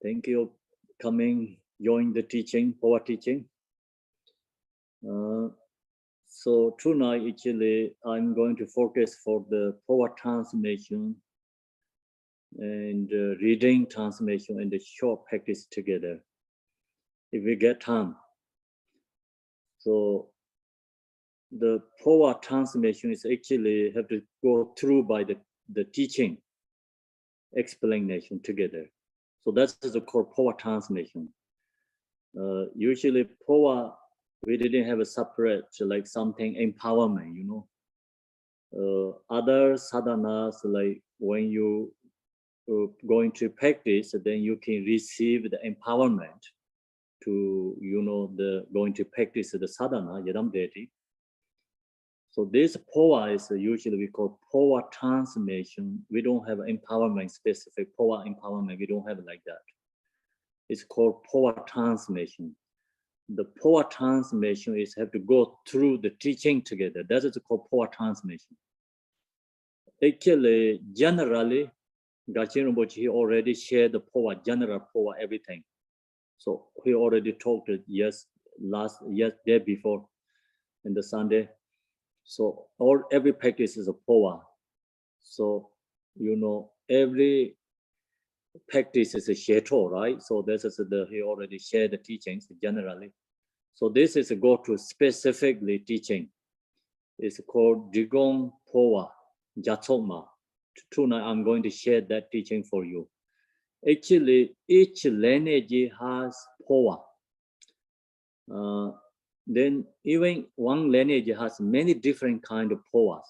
Thank you coming, join the teaching, Phowa teaching. So tonight, actually, I'm going to focus for the Phowa transformation and reading transformation and the short practice together, if we get time. So the Phowa transformation is actually have to go through by the teaching explanation together. So that's the core Phowa transformation. Usually Phowa, we didn't have a separate, like something empowerment, other sadhanas, like when you going to practice, then you can receive the empowerment to, the going to practice the sadhana, yadam deity. So this Phowa is usually we call Phowa transformation. We don't have empowerment, specific Phowa empowerment. We don't have it like that. It's called Phowa transformation. The Phowa transformation is have to go through the teaching together. That is called Phowa transformation. Actually, generally, Gachin Rinpoche, he already shared the Phowa, general Phowa, everything. So he already talked day before in the Sunday. So every practice is a Phowa. So, every practice is a sheto, right? So this is he already shared the teachings generally. So this is a go to specifically teaching. It's called Digong Phowa Jatsokma. Tonight I'm going to share that teaching for you. Actually, each lineage has Phowa. Then even one lineage has many different kind of Phowas.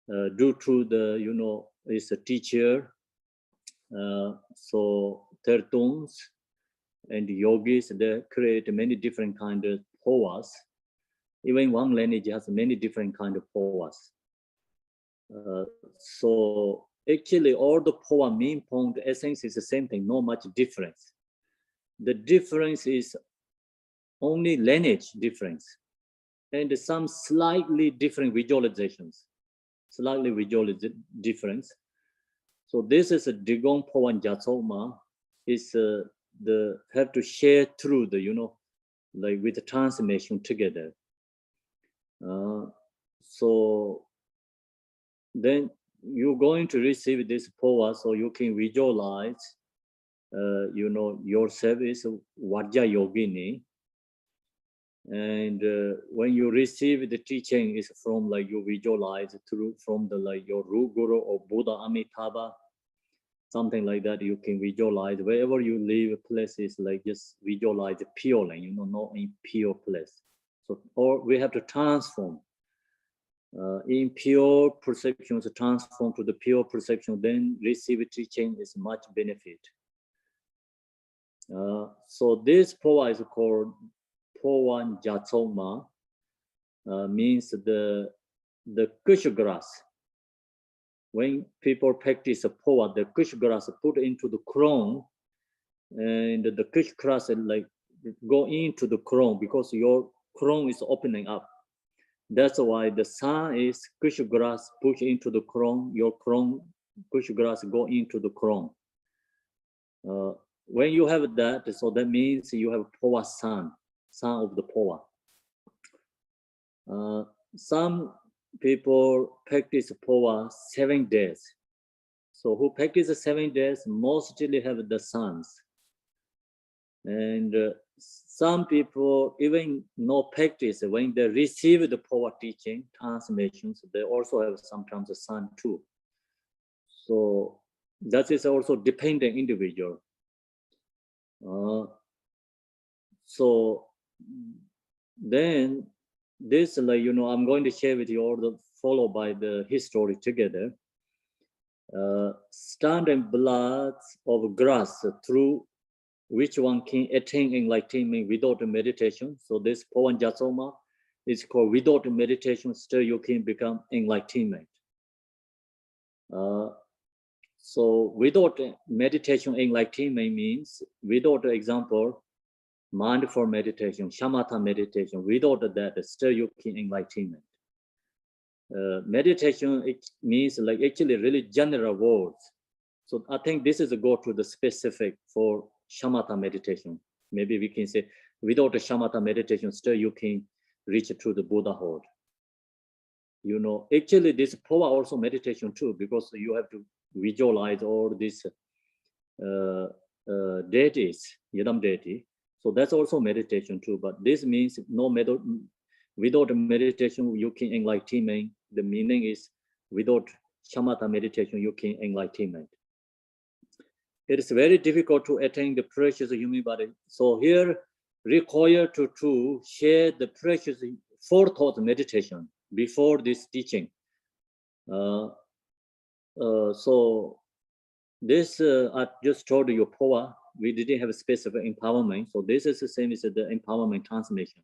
Due to the, it's a teacher, so tertuns and yogis, they create many different kind of Phowas. Even one lineage has many different kind of Phowas. So actually all the Phowa main point essence is the same thing, no much difference. The difference is only lineage difference and some slightly different visualizations, difference. So this is a Digong Phowa Jatsokma is have to share through the, like with the transformation together. So then you're going to receive this Phowa, so you can visualize, yourself is Vajja Yogini. And when you receive the teaching is from like you visualize through from the like your root guru or Buddha Amitabha, something like that. You can visualize wherever you live places, like just visualize purely, not in pure place. So or we have to transform impure perceptions, transform to the pure perception, then receive teaching is much benefit. So this Phowa is called Phowa Jatsokma, means the kush grass. When people practice a Phowa, the kush grass put into the crown, and the kush grass like go into the crown because your crown is opening up. That's why the sun is kush grass push into the crown, your crown kush grass go into the crown. When you have that, so that means you have Phowa sun of the Phowa. Some people practice Phowa 7 days. So who practice 7 days mostly have the suns. And some people even no practice, when they receive the Phowa teaching transformations, they also have sometimes the sun too. So that is also dependent individual. So then this, like, I'm going to share with you all the followed by the history together. Standing blood of grass through which one can attain enlightenment without meditation. So this Phowa Jatsokma is called without meditation, still you can become enlightenment. So without meditation, enlightenment means without example, mindful meditation, shamatha meditation, without that, still you can enlightenment. Meditation, it means like actually really general words. So I think this is a go to the specific for shamatha meditation. Maybe we can say without a shamatha meditation, still you can reach to the Buddhahood. Actually this Phowa also meditation too, because you have to visualize all these deities, Yidam deity. So that's also meditation too. But this means without meditation you can enlightenment. The meaning is without shamatha meditation you can enlightenment. It is very difficult to attain the precious human body. So here required to share the precious forethought meditation before this teaching. So this I just told you Phowa, we didn't have a specific empowerment. So this is the same as the empowerment transmission.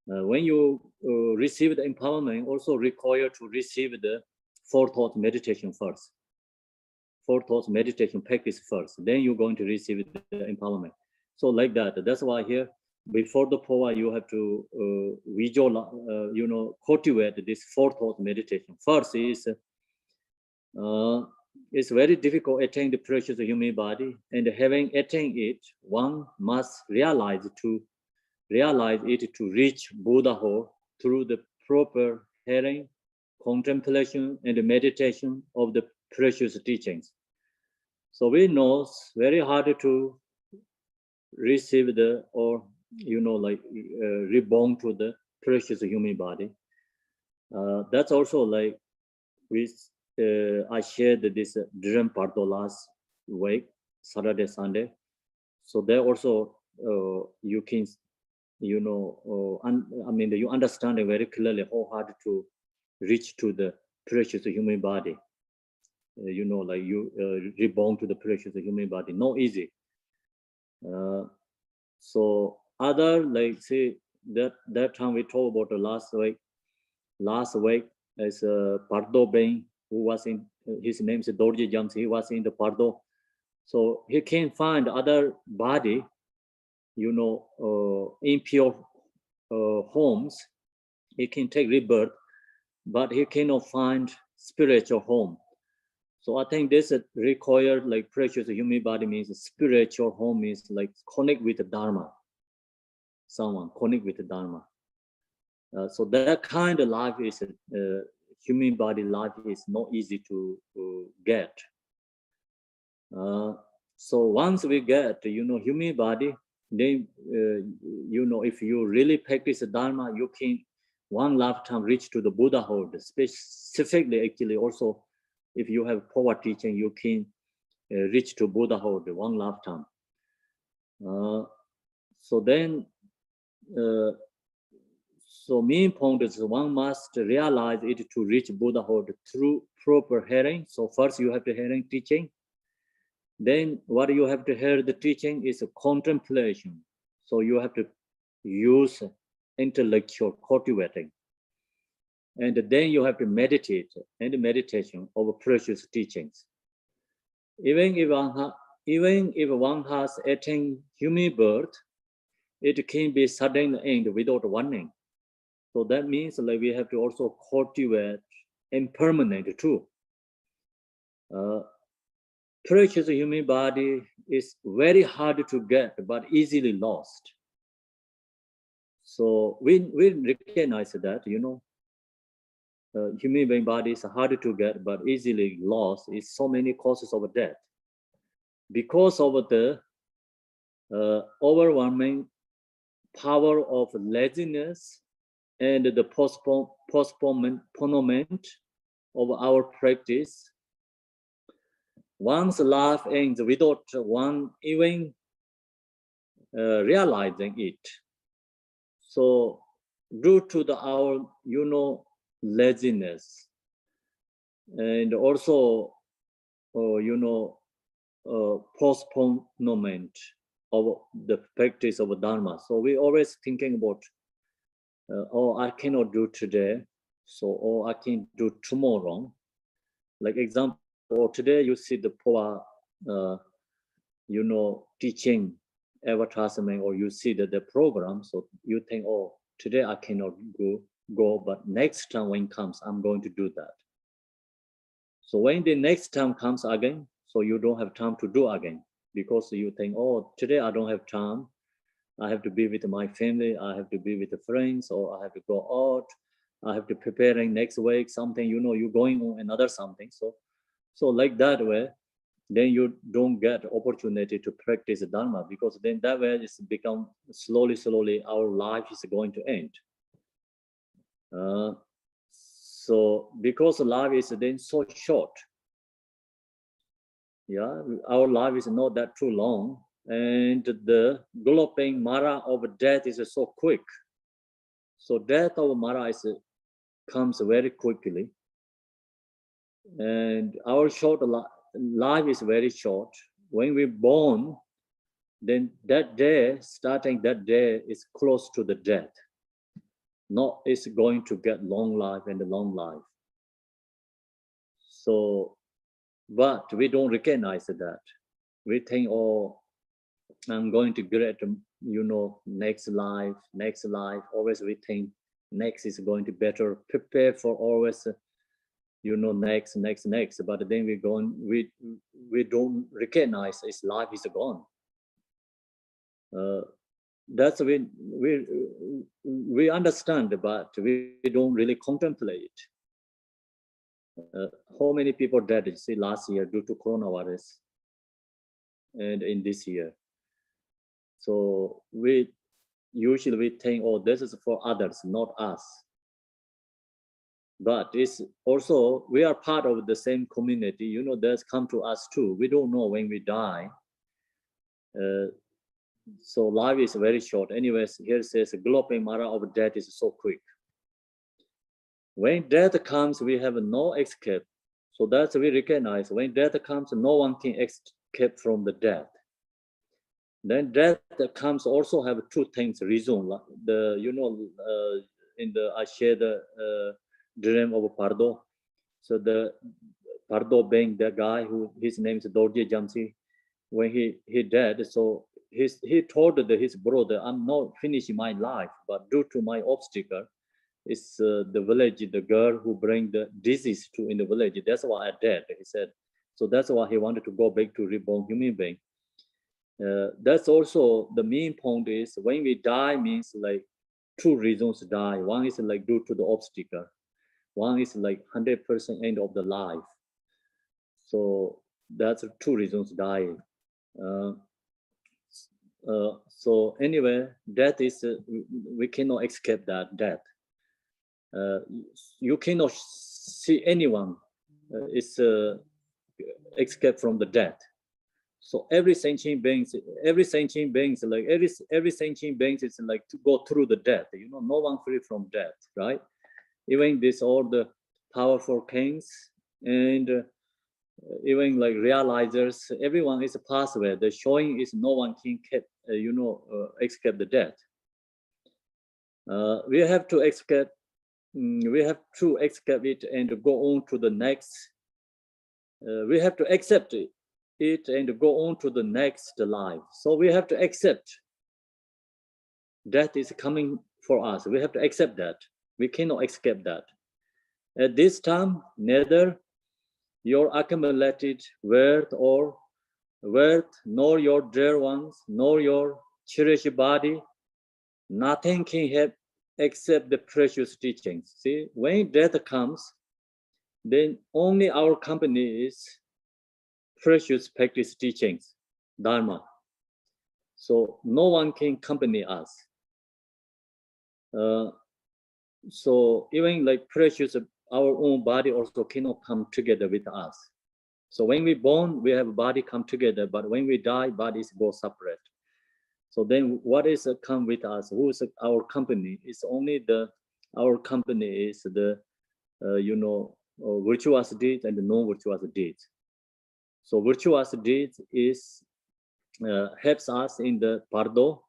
When you receive the empowerment, also required to receive the forethought meditation first. Forethought meditation practice first, then you're going to receive the empowerment. So like that. That's why here, before the Phowa, you have to visual, cultivate this forethought meditation. First is it's very difficult to attain the precious human body, and having attained it, one must realize it to reach Buddhahood through the proper hearing, contemplation, and meditation of the precious teachings. So we know it's very hard to receive reborn to the precious human body. That's also like I shared this dream part last week, Saturday, Sunday. So there also you can, you understand it very clearly how hard to reach to the precious human body. Reborn to the precious human body, not easy. So other say that time we talked about the last week as Pardo Bain, who was in his name is Dorji Jams, he was in the Pardo. So he can find other body, impure homes. He can take rebirth, but he cannot find spiritual home. So I think this required like precious human body means spiritual home means like connect with the Dharma. Someone connect with the Dharma. So that kind of life is human body life is not easy to get. So once we get human body, then if you really practice the Dharma, you can one lifetime reach to the Buddhahood. Specifically, actually, also if you have Phowa teaching, you can reach to Buddhahood one lifetime. So then, so main point is one must realize it to reach Buddhahood through proper hearing. So first you have to hearing teaching. Then what you have to hear the teaching is a contemplation. So you have to use intellectual cultivating. And then you have to meditate and meditation of precious teachings. Even if one has attained human birth, it can be sudden end without warning. So that means like we have to also cultivate impermanent too. Precious human body is very hard to get, but easily lost. So we recognize that, human being body is hard to get, but easily lost. Is so many causes of death. Because of the overwhelming power of laziness and the postponement of our practice, one's life ends without one even realizing it. So due to our laziness and also postponement of the practice of Dharma. So we always thinking about I cannot do today, so I can do tomorrow. Like example, today you see the Phowa teaching advertisement, or you see the program, so you think, today I cannot go, but next time when it comes, I'm going to do that. So when the next time comes again, So you don't have time to do again because you think, oh, today I don't have time. I have to be with my family. I have to be with the friends, or I have to go out. I have to preparing next week something. You're going on another something. So like that way, then you don't get opportunity to practice Dharma, because then that way it's become slowly our life is going to end. So because life is then so short, yeah, our life is not that too long, and the galloping Mara of death is so quick. So death of Mara comes very quickly, and our short life is very short. When we're born, then that day, starting that day, is close to the death. Not it's going to get long life and a long life. So, but we don't recognize that. We think, oh, I'm going to get, next life. Always we think next is going to better. Prepare for always, next. But then we don't recognize its life is gone. That's when we understand, but we don't really contemplate. How many people died, last year due to coronavirus, and in this year. So we usually think, oh, this is for others, not us. But it's also, we are part of the same community. That's come to us too. We don't know when we die. So life is very short. Anyways, here it says, galloping Mara of death is so quick. When death comes, we have no escape. So that's we recognize. When death comes, no one can escape from the death. Then death comes also have two things reason. I share the dream of Pardo. So the Pardo being the guy who his name is Dorje Jamsi. When he died, so he told his brother, I'm not finishing my life, but due to my obstacle, it's the village, the girl who bring the disease to in the village. That's why I died, he said. So that's why he wanted to go back to reborn human being. That's also the main point is when we die means like two reasons die. One is like due to the obstacle. One is like 100% end of the life. So that's two reasons dying. So anyway, death is, we cannot escape that death. You cannot see anyone escape from the death. So every sentient being is like to go through the death. No one free from death, right? Even this all the powerful kings and even like realizers, everyone is a pathway. The showing is no one can escape the death. We have to escape. We have to escape it and go on to the next. We have to accept it and go on to the next life. So we have to accept death is coming for us. We have to accept that. We cannot escape that. At this time, neither your accumulated wealth, nor your dear ones, nor your cherished body, nothing can help except the precious teachings. See, when death comes, then only our company is precious practice teachings, Dharma. So no one can accompany us. So even like precious, our own body also cannot come together with us. So when we born, we have body come together, but when we die, bodies go separate. So then what is come with us? Who is our company? It's only our company is the, virtuous deeds and the non-virtuous deeds. So virtuous deeds is helps us in the Pardo,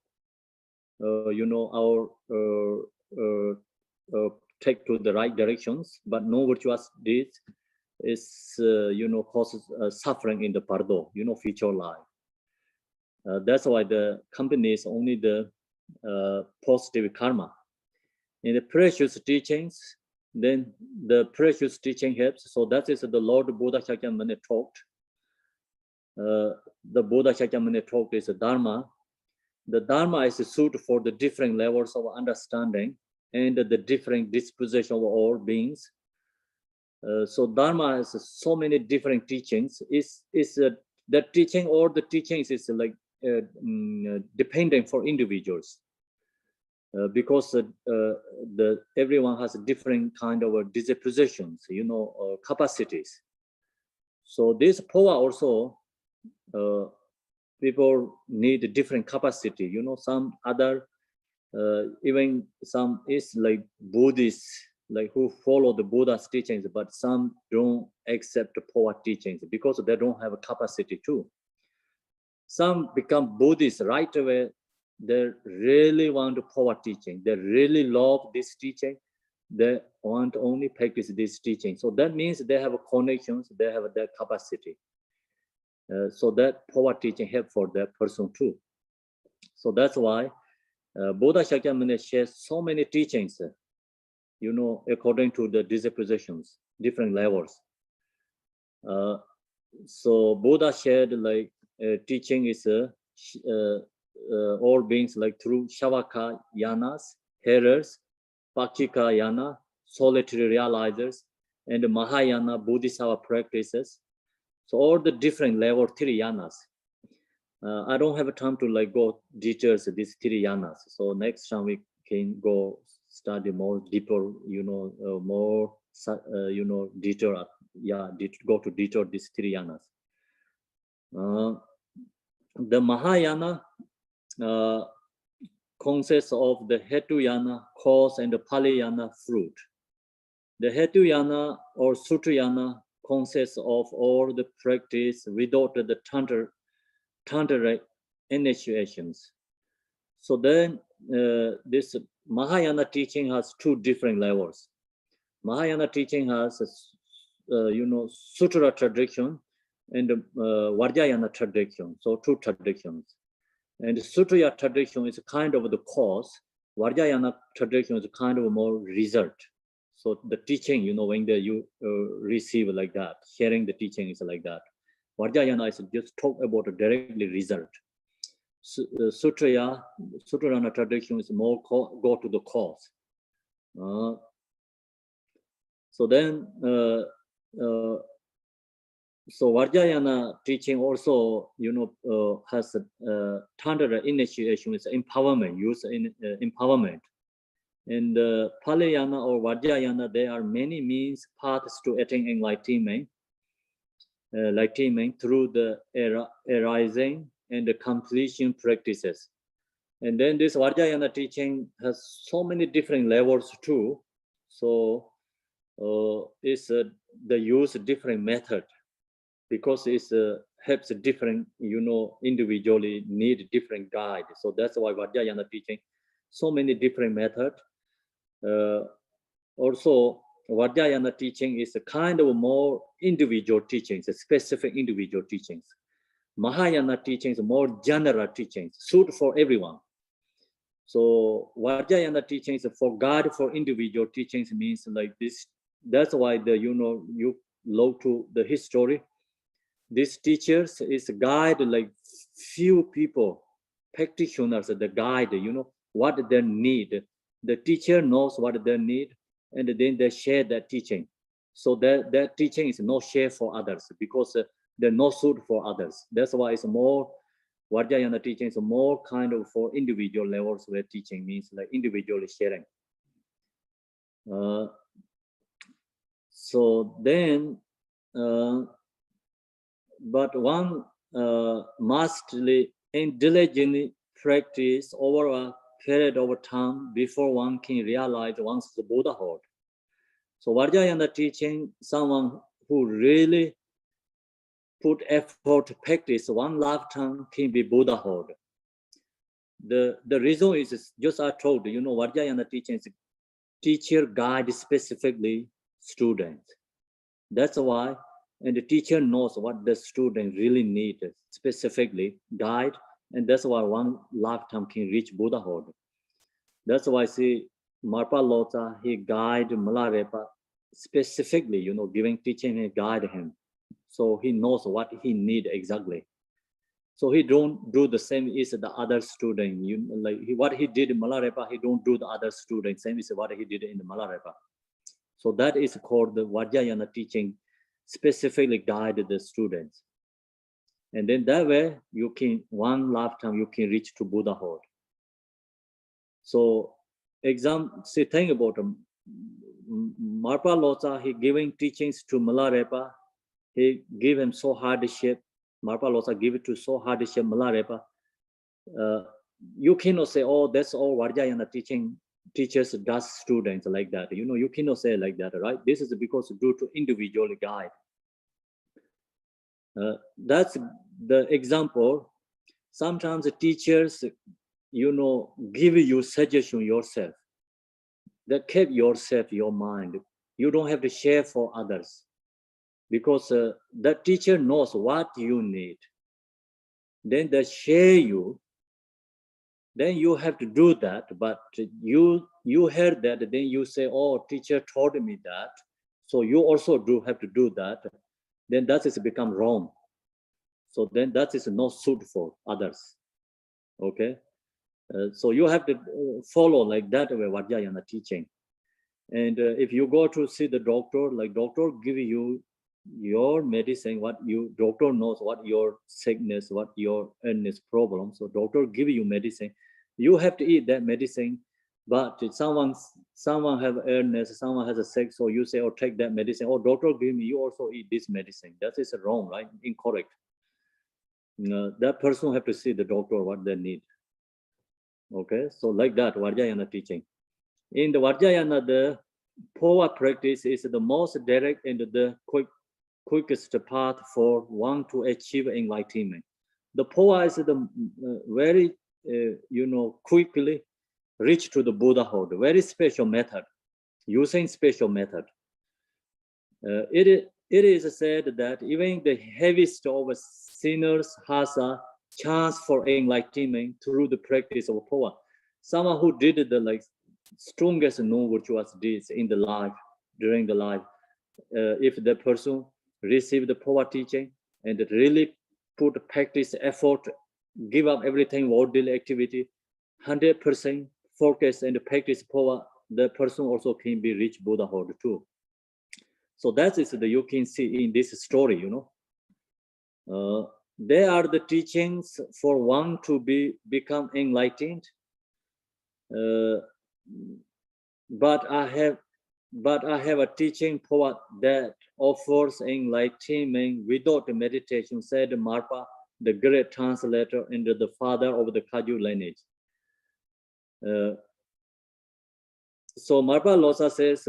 take to the right directions, but no virtuous deeds is, causes suffering in the Pardo, future life. That's why the company is only the positive karma. In the precious teachings, then the precious teaching helps. So that is the Lord Buddha Shakyamuni talked. the Buddha Shakyamuni talk is Dharma. The Dharma is suited for the different levels of understanding and the different disposition of all beings. So Dharma has so many different teachings. The teaching or the teachings is like dependent for individuals. Because everyone has a different kind of dispositions, capacities. So this Phowa also, people need a different capacity. Some other, even some is like Buddhists, like who follow the Buddha's teachings, but some don't accept the Phowa teachings because they don't have a capacity too. Some become Buddhists right away. They really want Phowa teaching. They really love this teaching. They want to only practice this teaching. So that means they have connections, they have their capacity. So that Phowa teaching help for that person too. So that's why Buddha Shakyamuni shares so many teachings, according to the dispositions, different levels. So Buddha shared like teaching is all beings like through Shavaka yanas, hearers, Pakshika yana, solitary realizers, and Mahayana Bodhisattva practices. So all the different level three yanas. I don't have time to like go details these three yanas. So next time we can go study more deeper, more detail. Yeah, go to detail these three yanas. The Mahayana consists of the Hetuyana, cause, and the Paliyana, fruit. The Hetuyana or Sutrayana consists of all the practice without the Tantra initiations. So then this Mahayana teaching has two different levels. Mahayana teaching has, Sutra tradition and Vajrayana tradition, so two traditions. And Sutraya tradition is kind of the cause. Vajrayana tradition is kind of more result. So the teaching, when you receive like that, sharing the teaching is like that. Vajrayana is just talk about a directly result. Sutrayana tradition is more go to the cause. So then, so Vajrayana teaching also, has Tantra initiation is empowerment, use in empowerment. And Palayana or Vajrayana, there are many means, paths to attain enlightenment through the arising and the completion practices. And then this Vajrayana teaching has so many different levels too. So it's the use different method, because it helps different, individually need different guide. So that's why Vajrayana teaching so many different methods. Also, Vajrayana teaching is a kind of more individual teachings, specific individual teachings. Mahayana teachings more general teachings, suit for everyone. So Vajrayana teachings for God, for individual teachings means like this. That's why you look to the history. These teachers is guide like few people, practitioners, the guide, what they need. The teacher knows what they need, and then they share that teaching. So that teaching is not shared for others because they're not suited for others. That's why it's more, Vajrayana teaching is more kind of for individual levels where teaching means like individually sharing. So then, but one must diligently practice over a period of time before one can realize one's Buddhahood. So Vajrayana teaching, someone who really put effort to practice one lifetime can be Buddhahood. The reason is just I told Vajrayana teaching is teacher guide specifically students. That's why, and the teacher knows what the student really need specifically guide, and that's why one lifetime can reach Buddhahood. That's why see Marpa Lota, he guide Malarepa specifically, giving teaching and guide him. So he knows what he need exactly. So he don't do the same as the other student. What he did in Malarepa, he don't do the other student. Same as what he did in the Malarepa. So that is called the Vajrayana teaching, specifically guide the students. And then that way, you can, one lifetime, you can reach to Buddhahood. So, think about Marpa Lotsa, he giving teachings to Malarepa. He give him so hardship. Marpa Lotsa give it to so hardship Malarepa. You cannot say, oh, that's all Vajrayana teachers does students like that. You cannot say like that, right? This is because due to individual guide. That's the example. Sometimes the teachers, give you suggestion yourself. That keep yourself, your mind. You don't have to share for others, because the teacher knows what you need. Then they share you. Then you have to do that. But you heard that. Then you say, "Oh, teacher told me that," so you also have to do that. Then that is become wrong. So then that is not suitable for others. Okay. So you have to follow like that way Vajrayana teaching. And if you go to see the doctor, like doctor give you your medicine, doctor knows what your sickness, what your illness problem. So doctor give you medicine. You have to eat that medicine. But if someone have illness, someone has a sick, so you say, oh, take that medicine. Oh, doctor give me, you also eat this medicine. That is wrong, right? Incorrect. That person have to see the doctor what they need. Okay, so like that, Vajrayana teaching. In the Vajrayana, the Phowa practice is the most direct and the quickest path for one to achieve enlightenment. The Phowa is the very, quickly reach to the Buddhahood. Very special method, using special method. It is said that even the heaviest of sinners has a chance for enlightenment through the practice of Phowa. Someone who did the strongest non-virtuous deeds in the life, during the life, if the person received the Phowa teaching and really put practice effort, give up everything, worldly activity, 100% focus and practice Phowa, the person also can be reach Buddhahood too. So that is you can see in this story, They are the teachings for one to become enlightened. But I have a teaching Phowa that offers enlightenment without meditation, said Marpa, the great translator and the father of the Kagyu lineage. So Marpa Lotsa says,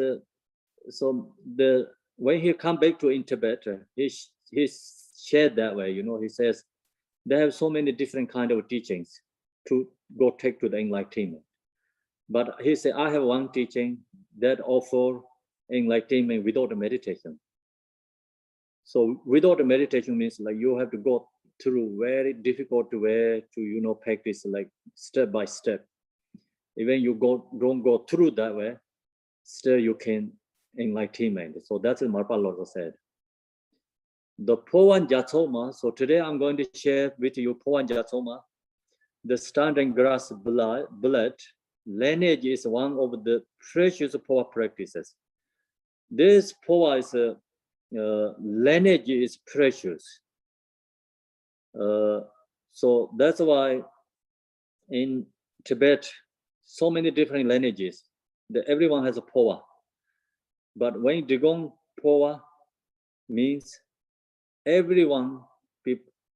when he come back to in Tibet, he shared that way, he says, they have so many different kind of teachings to go take to the enlightenment. But he said, I have one teaching that offer enlightenment without a meditation. So without a meditation means like you have to go through very difficult way to, practice like step by step. Even you don't go through that way, still you can enlightenment. So that's what Marpa Lotsa said. The Phowa Jatsoma, so today I'm going to share with you Phowa Jatsoma, the standing grass blood lineage is one of the precious Phowa practices. This Phowa is lineage is precious. So that's why in Tibet, so many different lineages, everyone has a Phowa. But when Digong Phowa means everyone,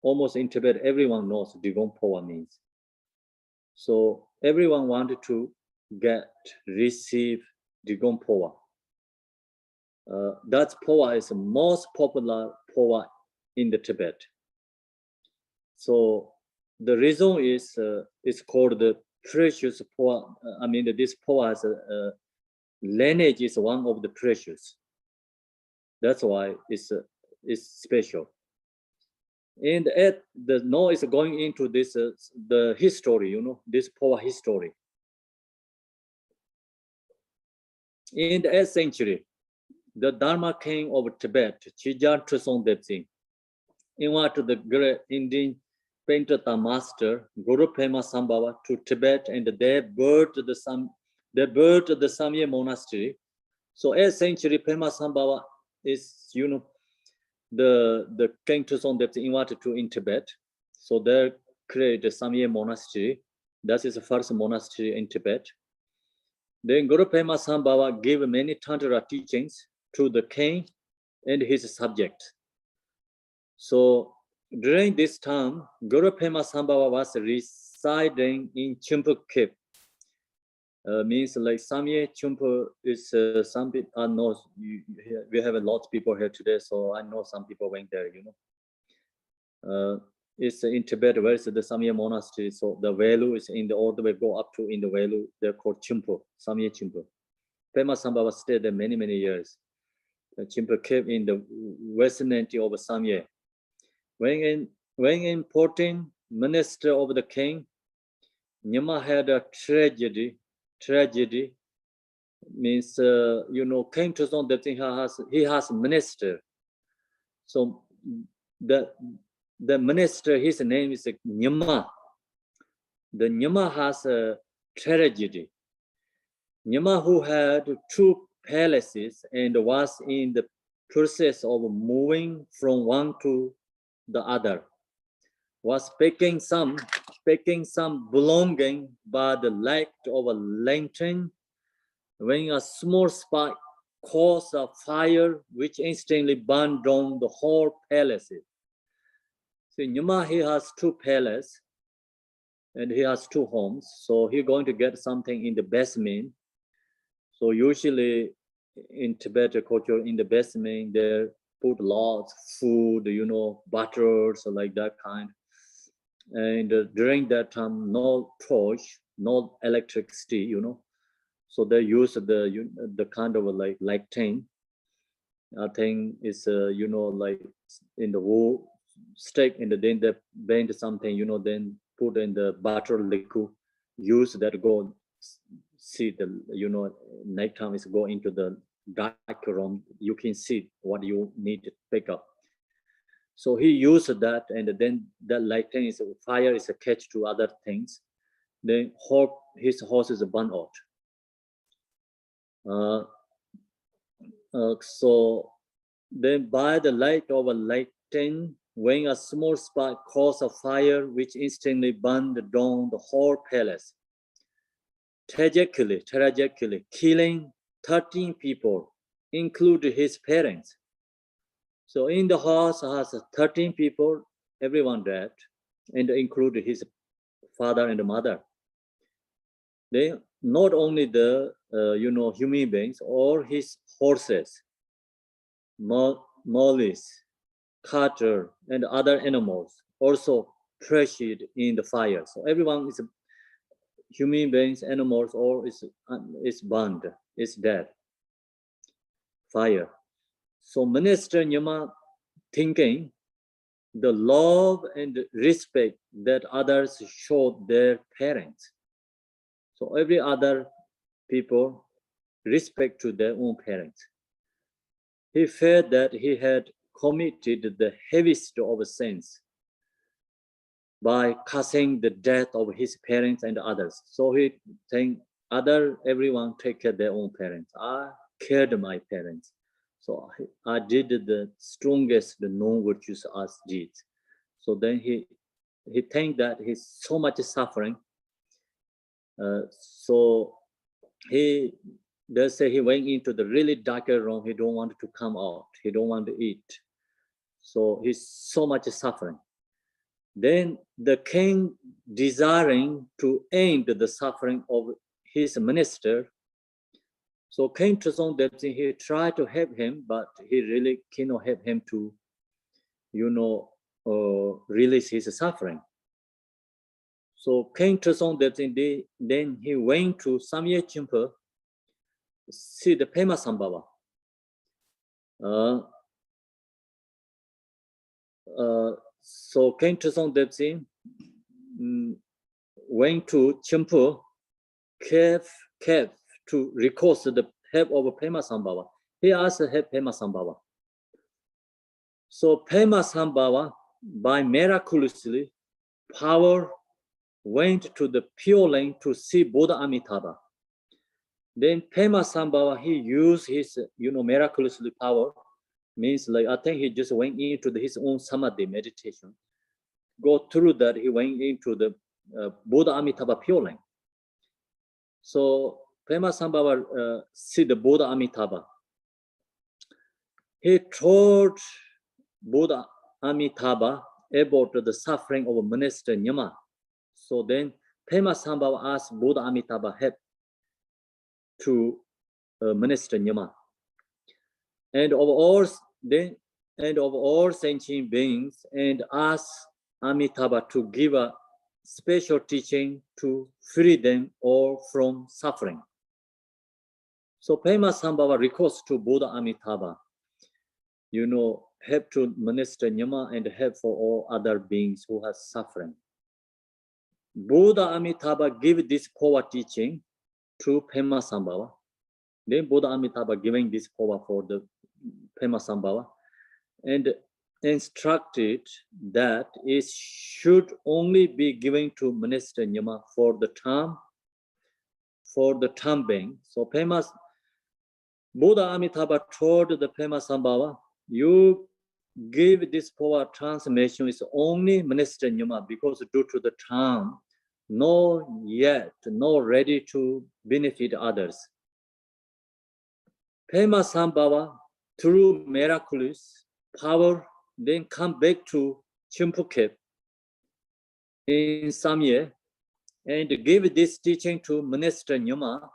almost in Tibet, everyone knows Digong Phowa means. So everyone wanted to receive Digong Phowa. That Phowa is the most popular Phowa in the Tibet. So the reason is it's called the precious Phowa. This Phowa has lineage is one of the precious. That's why it's special. And now is going into this the history, this Phowa history. In the 8th century, the Dharma king of Tibet, Chijal Trusong Debsing, in what the great Indian painter the master, Guru Pema Sambhava, to Tibet, and they built the Samye monastery. So 8th century Pema Sambhava is, the King Tuzong that invited to in Tibet. So they created the Samye monastery. That is the first monastery in Tibet. Then Guru Pema Sambhava gave many Tantra teachings to the king and his subjects. So during this time, Guru Pema Sambhava was residing in Chimpu Cave. Means like Samye Chimpu is some people I know. We have a lot of people here today, so I know some people went there. It's in Tibet, where is the Samye monastery. So the Velu is in the all the way go up to in the Velu. They're called Chimpu, Samye Chimpu. Pema Sambhava stayed there many years. Chimpu Cave in the western end of Samye. When important minister of the king, Nyama had a tragedy. Tragedy means, King Tuzong that he has minister. So the minister, his name is Nyama. The Nyama has a tragedy. Nyama, who had 2 palaces and was in the process of moving from one to the other, was picking some belonging by the light of a lantern, when a small spark caused a fire which instantly burned down the whole palace. So Nyama, he has 2 palaces and he has 2 homes, so he's going to get something in the basement. So usually in Tibetan culture, in the basement, they put lots of food, butter, so like that kind. And during that time, no torch, no electricity, So they use the kind of like tin. I think it's like in the wool stick, and then they bend something, then put in the butter liquid. Use that go see the nighttime is go into the dark room. You can see what you need to pick up. So he used that, and then that lighting is fire is a catch to other things. Then his horse is burned out. So then by the light of a lighting, when a small spark caused a fire which instantly burned down the whole palace, tragically killing 13 people, including his parents. So in the house has 13 people, everyone dead, and included his father and mother. They not only the human beings or his horses, mollies, cattle, and other animals also perished in the fire. So everyone is human beings, animals, or is burned, is dead. Fire. So Minister Nyama thinking the love and respect that others showed their parents. So every other people respect to their own parents. He felt that he had committed the heaviest of sins by causing the death of his parents and others. So he think everyone take care of their own parents. I cared my parents. So I did the strongest, the non-virtuous as deeds. So then he think that he's so much suffering. So they say he went into the really darker room. He don't want to come out. He don't want to eat. So he's so much suffering. Then the king, desiring to end the suffering of his minister, so King Tuzong Debsing, he tried to help him, but he really cannot help him to, release his suffering. So King Tuzong Debsing, then he went to Samye Chimpu, see the Pema Sambhava. So King Tuzong Debsing went to Chimpu cave to request the help of Pema Sambhava. He asked help Pema Sambhava. So Pema Sambhava, by miraculously, power went to the Pure Land to see Buddha Amitabha. Then Pema Sambhava, he used his, miraculously power. Means like, I think he just went into his own samadhi meditation. Go through that, he went into the Buddha Amitabha Pure Land. So Pema Sambhava see the Buddha Amitabha. He told Buddha Amitabha about the suffering of Minister Nyama. So then Pema Sambhava asked Buddha Amitabha help to Minister Nyama. And of all sentient beings, and asked Amitabha to give a special teaching to free them all from suffering. So Pema Sambhava requests to Buddha Amitabha, help to Minister Nyama and help for all other beings who are suffering. Buddha Amitabha gave this Phowa teaching to Pema Sambhava. Then Buddha Amitabha giving this Phowa for the Pema Sambhava and instructed that it should only be given to Minister Nyama for the time being. So Buddha Amitabha told the Pema Sambhava, you give this Phowa transmission is only Minister Nyama because due to the time, not ready to benefit others. Pema Sambhava, through miraculous power, then come back to Chimpukhet in Samye and give this teaching to Minister Nyama.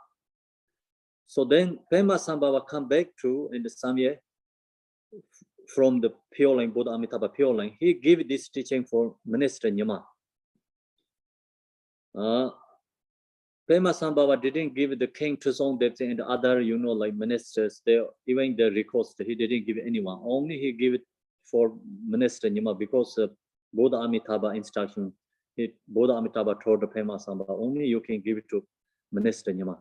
So then Pema Sambhava come back to in the Samye from the Pure Land, Buddha Amitabha Pure Land. He gave this teaching for Minister Nyama. Pema Sambhava didn't give the king Tuzong Devte and other, like ministers, even the request, he didn't give anyone. Only he gave it for Minister Nyama because Buddha Amitabha instruction. Buddha Amitabha told the Pema Sambhava, only you can give it to Minister Nyama.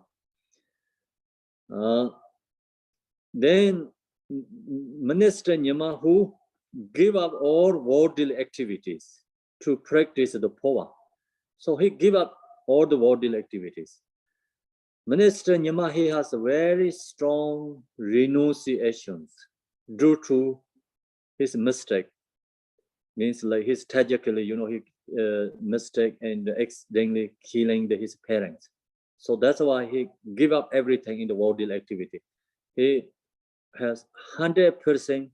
Then Minister Nyama, who give up all worldly activities to practice the Phowa. So he give up all the worldly activities. Minister Nyama, he has very strong renunciations due to his mistake. Means like his tragically, he mistake and accidentally killing his parents. So that's why he give up everything in the worldly activity. He has 100%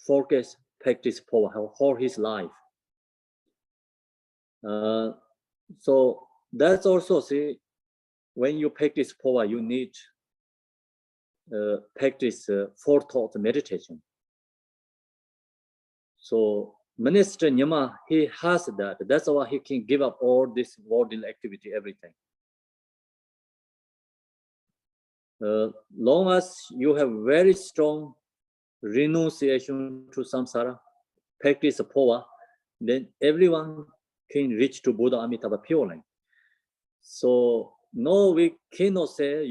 focus practice Phowa for his life. So that's also, see, when you practice Phowa, you need practice forethought meditation. So Minister Nyama, he has that. That's why he can give up all this worldly activity, everything. Long as you have very strong renunciation to samsara, practice Phowa, then everyone can reach to Buddha Amitabha Pure Land. So no, we cannot say,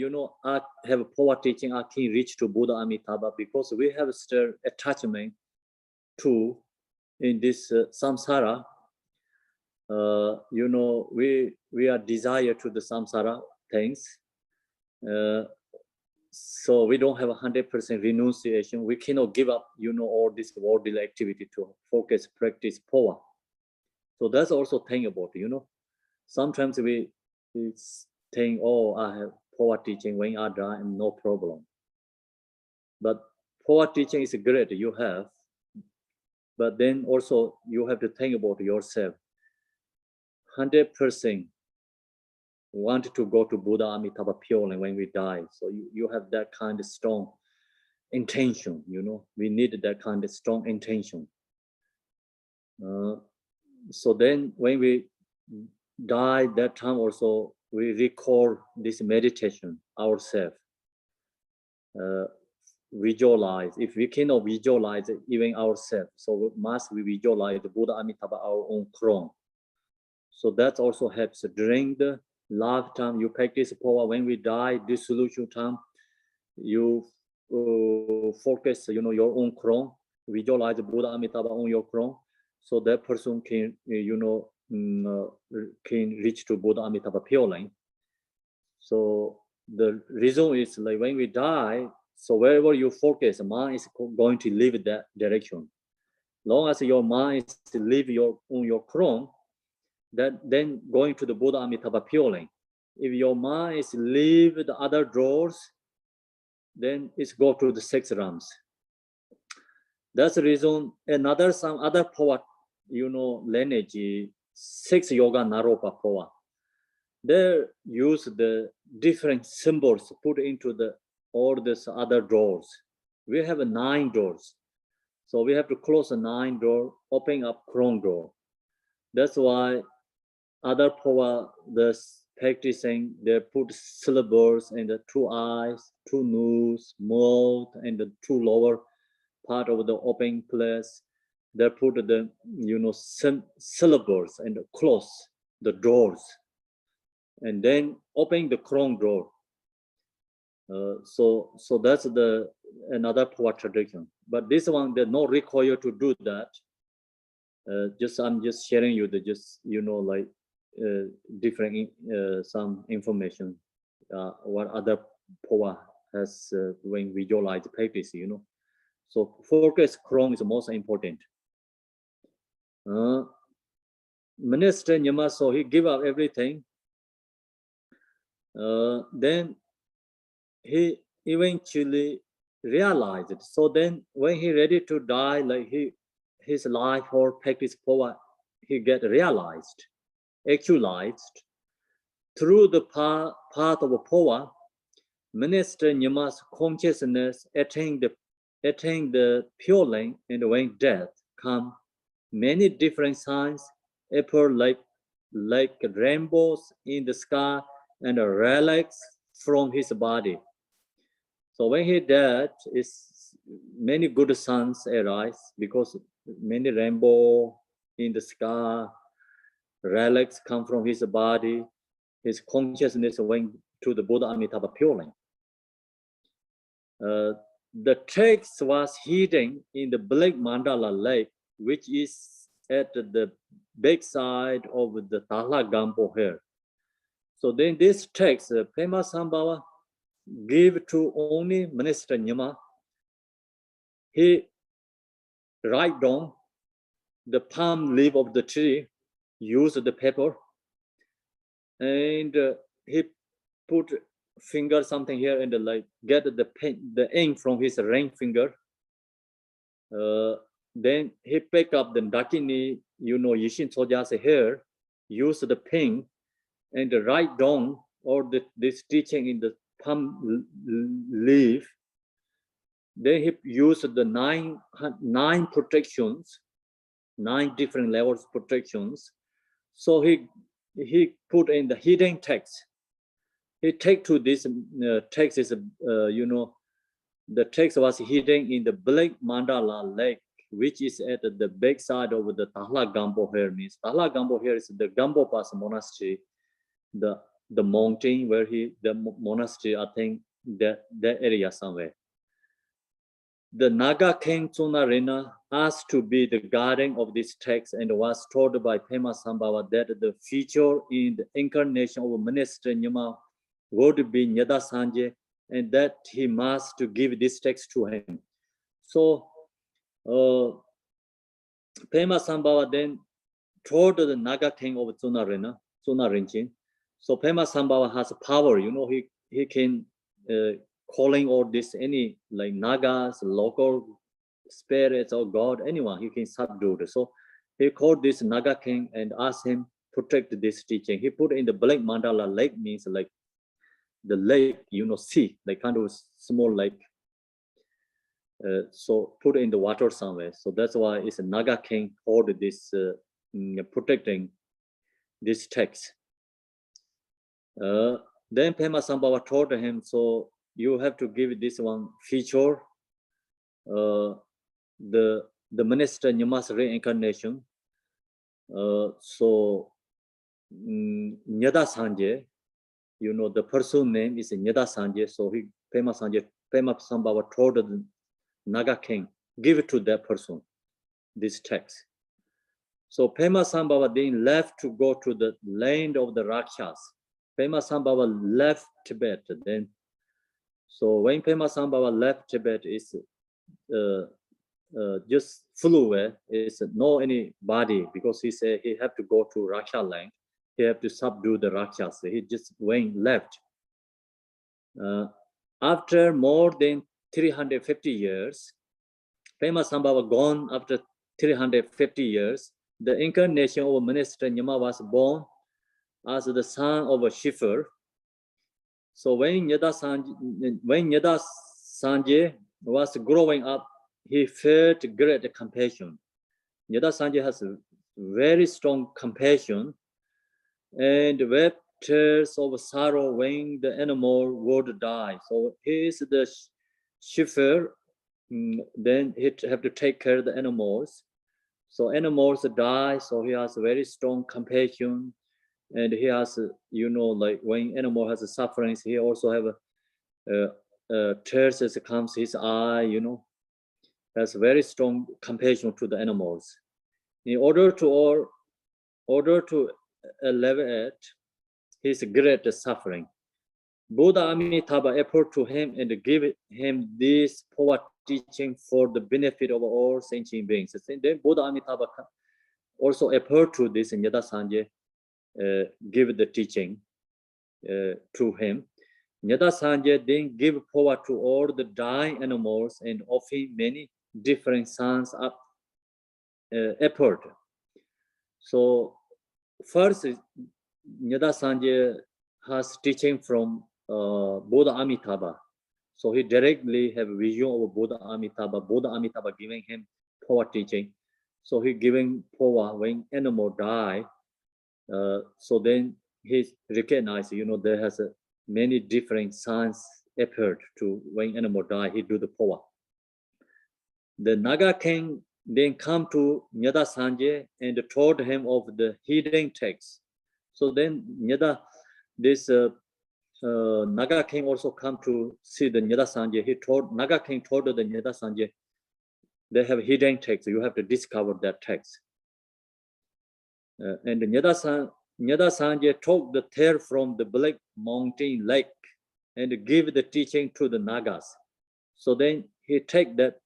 I have Phowa teaching, I can reach to Buddha Amitabha because we have still attachment to in this samsara. We are desire to the samsara things. So we don't have 100% renunciation. We cannot give up, all this worldly activity to focus, practice Phowa. So that's also thing about, sometimes we think, I have Phowa teaching when I die, and no problem. But Phowa teaching is great, you have. But then also you have to think about yourself. 100% want to go to Buddha Amitabha Pure Land when we die. So you have that kind of strong intention, we need that kind of strong intention. So then when we die, that time also we recall this meditation ourselves. Visualize. If we cannot visualize even ourselves, so must we visualize the Buddha Amitabha our own throne. So that also helps during the lifetime you practice Phowa. When we die, dissolution time, you focus, your own throne, visualize Buddha Amitabha on your throne, so that person can, can reach to Buddha Amitabha Pure Line. So the reason is like when we die, so wherever you focus, mind is going to leave that direction. Long as your mind is leave on your crown, that then going to the Buddha Amitabha Pure Line. If your mind is leave the other doors, then it's go to the 6 realms. That's the reason. Some other power, lineage, 6 yoga naropa power. They use the different symbols put into all these other doors. We have 9 doors. So we have to close the 9 door, open up crown door. That's why other power, the practicing, they put syllables in the 2 eyes, 2 nose, mouth, and the 2 lower part of the open place. They put the syllables and close the doors, and then open the crown door. So that's another power tradition. But this one, they're not required to do that. I'm just sharing you the different some information what other power has when visualize practice. So focus crown is most important. Minister Nyama, so he give up everything. Then he eventually realized it. So then when he ready to die, like his life or practice power, he get realized, actualized through the path of power. Minister Nyama's consciousness attain the pure line, and when death come, many different signs appear like rainbows in the sky and relics from his body. So when he died, many good signs arise because many rainbow in the sky, relics come from his body. His consciousness went to the Buddha Amitabha Pure Line. The text was hidden in the Black Mandala Lake, which is at the backside of the Tala Gampo here. So then this text, Pema Sambhava give to only Minister Nyama. He write down the palm leaf of the tree, use the paper, and he put finger something here and get the ink from his ring finger. Then he pick up the Dakini, Yishin Soja's hair, use the pen and write down all this teaching in the palm leaf. Then he used the nine protections, 9 different levels of protections. So he put in the hidden text. He take to this text is the text was hidden in the Black Mandala Lake, which is at the backside of the Tahla Gampo here. Means Tahla Gampo here is the Gampo Pass monastery, the mountain where the monastery, I think that area somewhere. The Naga King Tsunarena asked to be the guardian of this text and was told by Pema Sambhava that the future in the incarnation of Minister Nyama would be Nyada Sanje, and that he must to give this text to him. So Pema Sambhava then told the Naga King of Tsunarinchin. So Pema Sambhava has power, he can calling all this any like Nagas, local spirits or God, anyone he can subdue. So he called this Naga King and asked him protect this teaching. He put in the Black Mandala Lake, means like the lake, sea, like kind of small lake. So put in the water somewhere. So that's why it's a Naga King called this protecting this text. Then Pema Sambhava told him, so you have to give this one feature, the Minister Nyama's reincarnation. So Nyada Sanje, the person name is Nyada Sanje. So Pema Sambhava told the Naga King, give it to that person, this text. So Pema Sambhava then left to go to the land of the Rakshas. Pema Sambhava left Tibet then. So when Pema Sambhava left Tibet, it's just flew away. It's no anybody because he said he had to go to Raksha land. He had to subdue the Rakshas. He just went left. After more than 350 years, Pema Sambhava gone after 350 years. The incarnation of Minister Nyama was born as the son of a shifter. So when Nyada Sanje was growing up, he felt great compassion. Nyada Sanje has a very strong compassion and wept tears of sorrow when the animal would die. So he is the shifter. Then he have to take care of the animals. So animals die, so he has very strong compassion, and he has, like when animal has a sufferings, he also have tears that comes his eye, has very strong compassion to the animals. In order to alleviate his great suffering, Buddha Amitabha appeared to him and gave him this Phowa teaching for the benefit of all sentient beings. And then Buddha Amitabha also appeared to this Nyada Sanje, give the teaching to him. Nyada Sanje then gave Phowa to all the dying animals and offering many different sons up appeared. So first, Nyada Sanje has teaching from Buddha Amitabha. So he directly have a vision of Buddha Amitabha. Buddha Amitabha giving him Phowa teaching. So he giving Phowa when animal die. So then he recognized, there has many different signs appeared to when animal die. He do the Phowa. The Naga king then come to Nyada Sanje and told him of the hidden text. So then this Naga king also come to see the Nyada Sanje. Naga king told the Nyada Sanje, they have hidden text. You have to discover that text. And Nyada Sanje took the tail from the Black Mountain Lake and give the teaching to the Nagas. So then he take that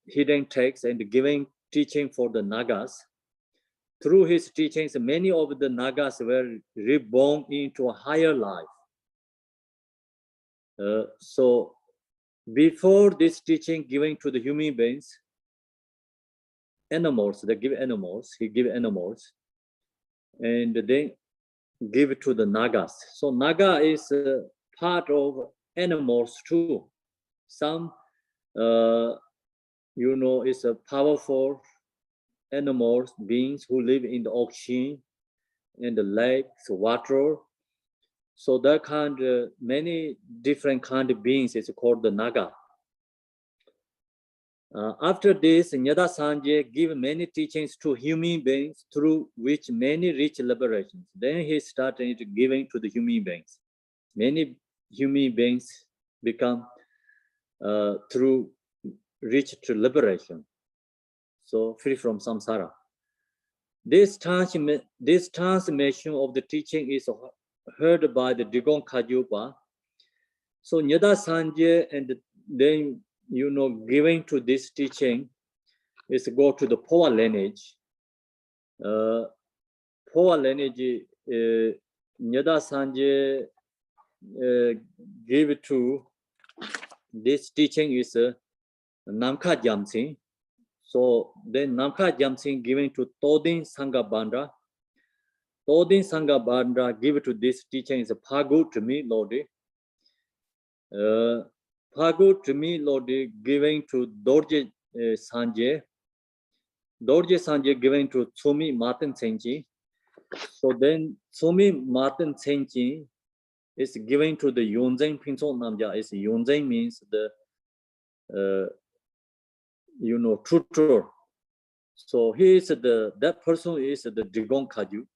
hidden text and giving teaching for the Nagas. Through his teachings, many of the Nagas were reborn into a higher life. So before this teaching giving to the human beings, animals, he give animals, and then give it to the Nagas. So Naga is part of animals too. Some, is a powerful animals, beings who live in the ocean, in the lakes, water. So that kind of many different kind of beings is called the Naga. After this, Nyada Sanje give many teachings to human beings through which many reach liberations. Then he started giving to the human beings. Many human beings become through reach to liberation. So free from samsara. This transmission of the teaching is heard by the Digong Kajupa. So Nyada Sanje and then giving to this teaching is go to the Phowa lineage. Phowa lineage, Nyada Sanje give to this teaching is Namkha Jamsing. So then Namkha Jamsing giving to Todin Sangha Bandra. Todin Sangha Bandra give to this teaching is Phagu to me, Lodi. Phagu to me, Lodi, giving to Dorje Sanje. Dorje Sanje giving to Tsumi Martin Senji. So then Tsumi Martin Senji is giving to the Yunzeng Pinso Namja. Is Yunzeng means the tutor. So he is that person is the Digong Kaju.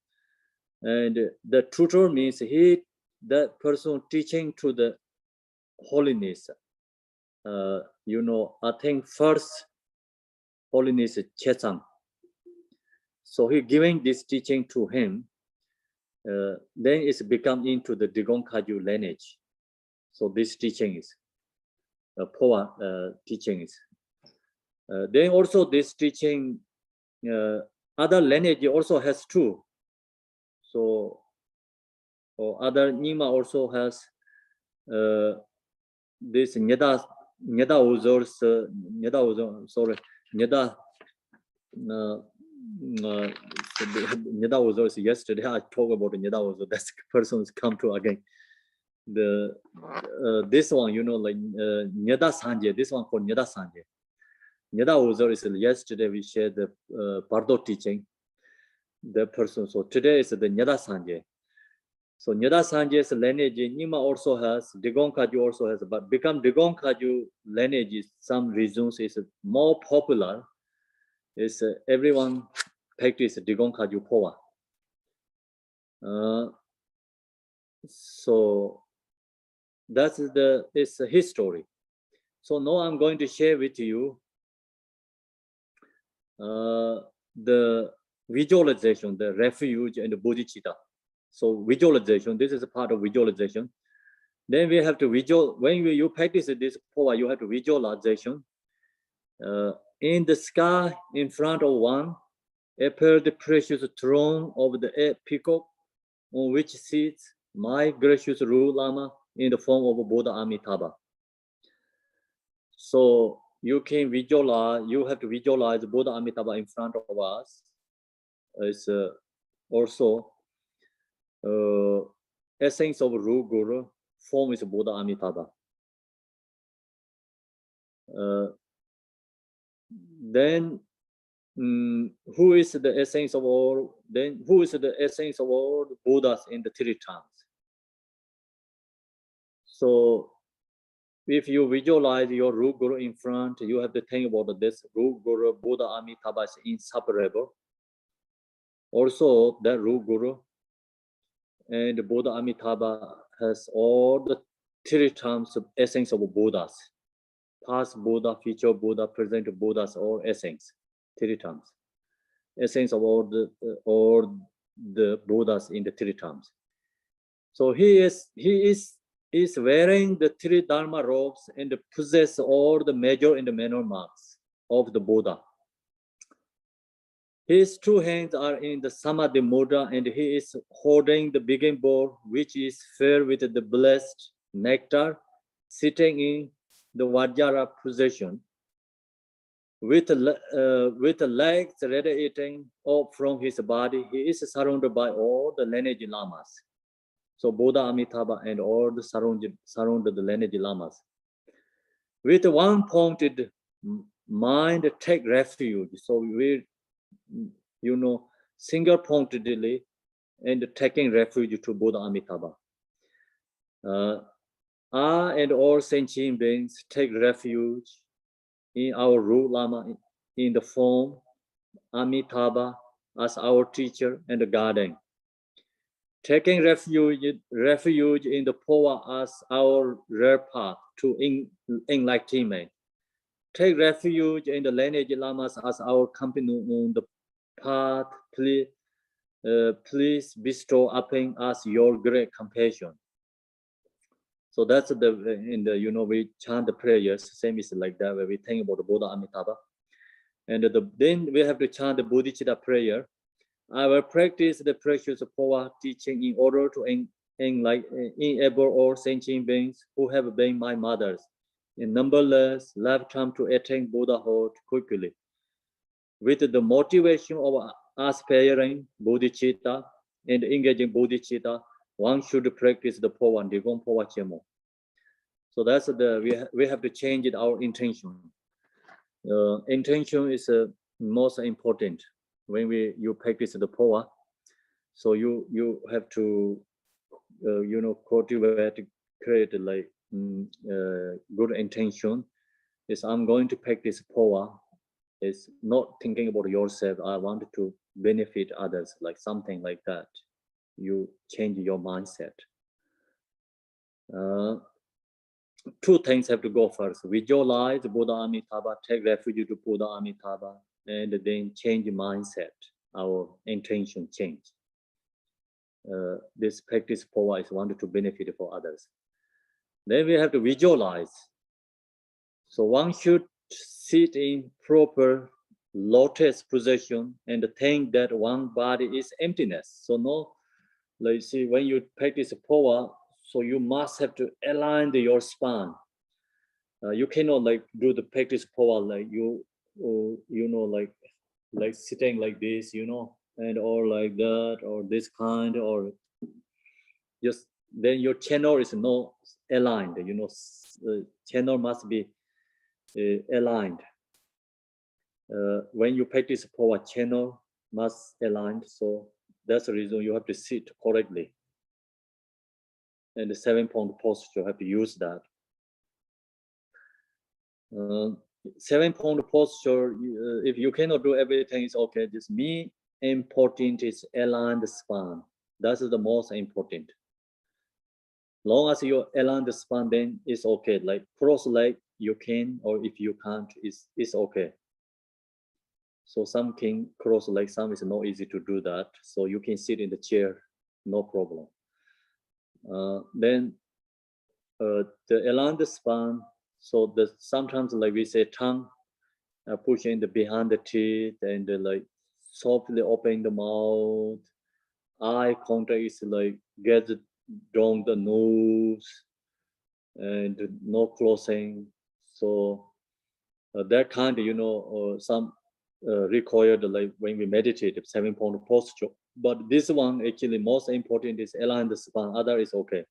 And the tutor means that person teaching to the holiness. I think first holiness is Chesang. So he giving this teaching to him. Then it's become into the Digong Kagyu lineage. So this teaching is Phowa teaching is. Then also this teaching, other lineage also has two. So other Nima also has this Nyeda Uzors, sorry, Nyeda Uzors. Yesterday I talked about Nyeda Uzors. That's person's come to again. The this one, you know, like Nyeda Sanje. This one called Nyeda Sanje. Nyeda Uzor is yesterday we shared the Bardo teaching. The person. So today is the Nyeda Sanje. So Nyeda Sanje's lineage, Nima also has, Digong Kagyu also has, but become Digong Kagyu lineage is some reasons is more popular. Is everyone practice Digong Kagyu Phowa. So that's it's a history. So now I'm going to share with you the visualization, the refuge and the bodhicitta. So visualization, this is a part of visualization. Then we have to when you practice this Phowa, you have to visualization. In the sky, in front of one, appeared the precious throne of the peacock, on which sits my gracious Ru Lama in the form of Buddha Amitabha. So you can visualize, you have to visualize Buddha Amitabha in front of us. It's also essence of Ru Guru, form is Buddha Amitabha. Then who is the essence of all? Then who is the essence of all Buddhas in the three terms? So if you visualize your Ru Guru in front, you have to think about this. Ru Guru, Buddha Amitabha is inseparable. Also, that Ru Guru and Buddha Amitabha has all the three terms of essence of Buddhas. Past Buddha, future Buddha, present Buddhas, or essence. Three terms. Essence of all the Buddhas in the three terms. So he is wearing the three Dharma robes and possess all the major and the minor marks of the Buddha. His two hands are in the Samadhi Mudra, and he is holding the beginning bowl, which is filled with the blessed nectar, sitting in the Vajra position, with the legs radiating up from his body. He is surrounded by all the lineage lamas. So Buddha Amitabha and all the surrounded the lineage lamas. With one pointed mind, take refuge. So we, you know, single pointedly and taking refuge to Buddha Amitabha. I and all sentient beings take refuge in our Ru Lama in the form Amitabha as our teacher and guardian. Taking refuge in the Phowa as our rare path to enlightenment. Take refuge in the lineage lamas as our companion on the path. Please bestow upon us your great compassion. So that's we chant the prayers. Same is like that where we think about the Buddha Amitabha, and then we have to chant the bodhicitta prayer. I will practice the precious Phowa teaching in order to enable all sentient beings who have been my mothers in numberless lifetime to attain Buddhahood quickly. With the motivation of aspiring bodhicitta and engaging bodhicitta, one should practice the Phowa, Digong Phowa Chemo. So that's we have to change our intention. Intention is most important when you practice the Phowa. So you have to cultivate, create like good intention. Is I'm going to practice Phowa. Is not thinking about yourself. I want to benefit others, like something like that. You change your mindset. Two things have to go first. Visualize Buddha Amitabha, take refuge to Buddha Amitabha, and then change mindset. our intention change. This practice Phowa is wanted to benefit for others. Then we have to visualize. So one should sit in proper lotus position and think that one body is emptiness. So no, like see, when you practice Phowa, so you must have to align your spine. You cannot like do the practice Phowa like you know like sitting like this, you know, and or like that or this kind or just then your channel is not aligned. You know, channel must be aligned. When you practice Phowa, channel must align. So that's the reason you have to sit correctly. And the 7-point posture, you have to use that. 7-point posture, if you cannot do everything, it's okay. Just me important is align the spine. That is the most important. Long as you align the spine, then it's okay. Like cross leg, you can, or if you can't, it's okay. So some can cross leg, some is not easy to do that. So you can sit in the chair, no problem. Then the align the spine. So the sometimes like we say tongue, pushing the behind the teeth and like softly open the mouth. Eye contact is like get down the nose and no closing. So that kind of, you know, some required like when we meditate 7-point posture. But this one actually most important is align the spine. Other is okay.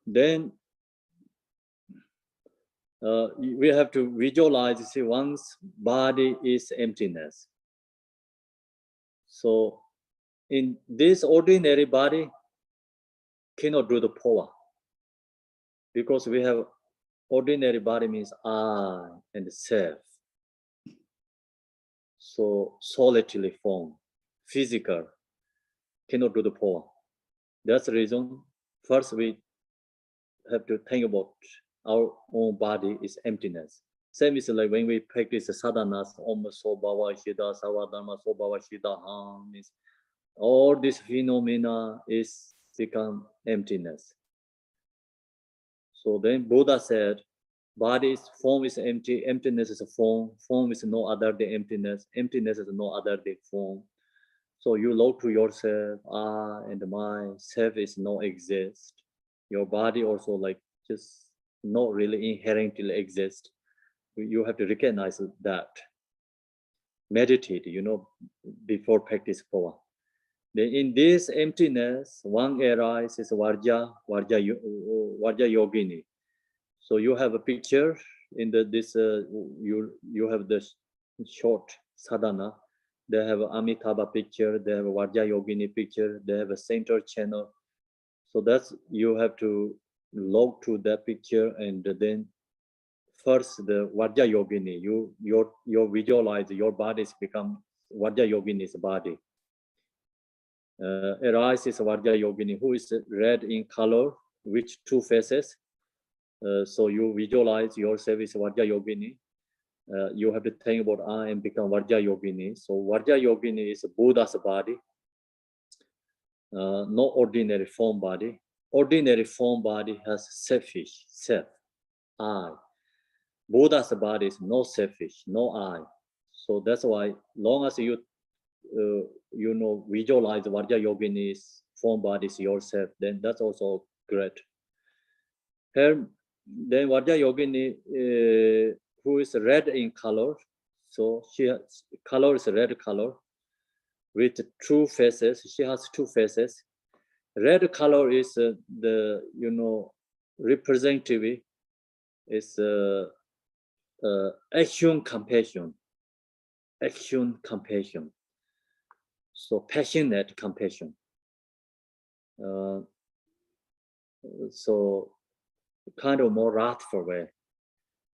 Then we have to visualize, see, one's body is emptiness. So in this ordinary body, cannot do the Phowa. Because we have ordinary body means I and self. So solitary form, physical, cannot do the Phowa. That's the reason first we have to think about our own body is emptiness. Same is like when we practice the sadhanas, Om Sobhava Shida, Savadharma Sobhava Shida, means all this phenomena is become emptiness. So then Buddha said, body's form is empty, emptiness is a form is no other than emptiness, emptiness is no other than form. So you look to yourself, I and my self is no exist. Your body also like just not really inherently exist. You have to recognize that. Meditate, you know, before practice Phowa. Then in this emptiness, one arises Varja Yogini. So you have a picture in this. You have the short sadhana. They have Amitabha picture. They have a Varja Yogini picture. They have a center channel. So that's you have to log to that picture and then first the Varja Yogini. You visualize your bodies become Varja Yogini's body. Arises Varja Yogini, who is red in color, which two faces. So you visualize yourself as Varja Yogini. You have to think about I and become Varja Yogini. So Varja Yogini is Buddha's body, no ordinary form body. Ordinary form body has selfish, self, I. Buddha's body is no selfish, no I. So that's why long as you you know visualize Varja Yogini's form body is yourself, then that's also great. Here, then Varja Yogini, who is red in color, so she has, color is red color with two faces. She has two faces. Red color is the, you know, representative is action compassion. Action compassion. So passionate compassion. So kind of more wrathful way.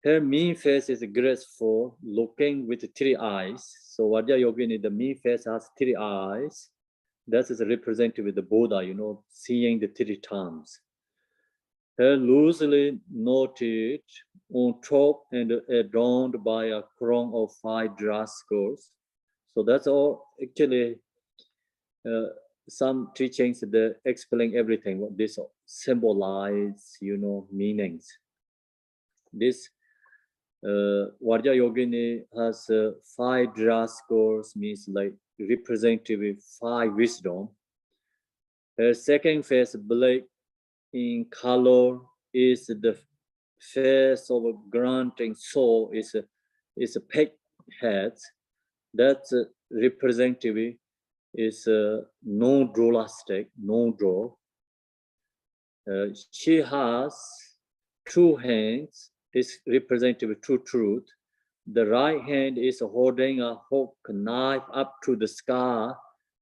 Her mean face is graceful, looking with 3 eyes. So Varja Yogini, the mean face has 3 eyes. That is represented with the Buddha, you know, seeing the 3 times. Her loosely knotted on top and adorned by a crown of 5 grass skirts. So that's all actually some teachings that explain everything, what this symbolize, meanings. This Vajra Yogini has 5 draskors, means like representative 5 wisdom. Her second face, black in color, is the face of a granting soul, is a peg head. That's representative is non-dualistic, non-dual. She has 2 hands, is representative true truth. The right hand is holding a hook knife up to the sky.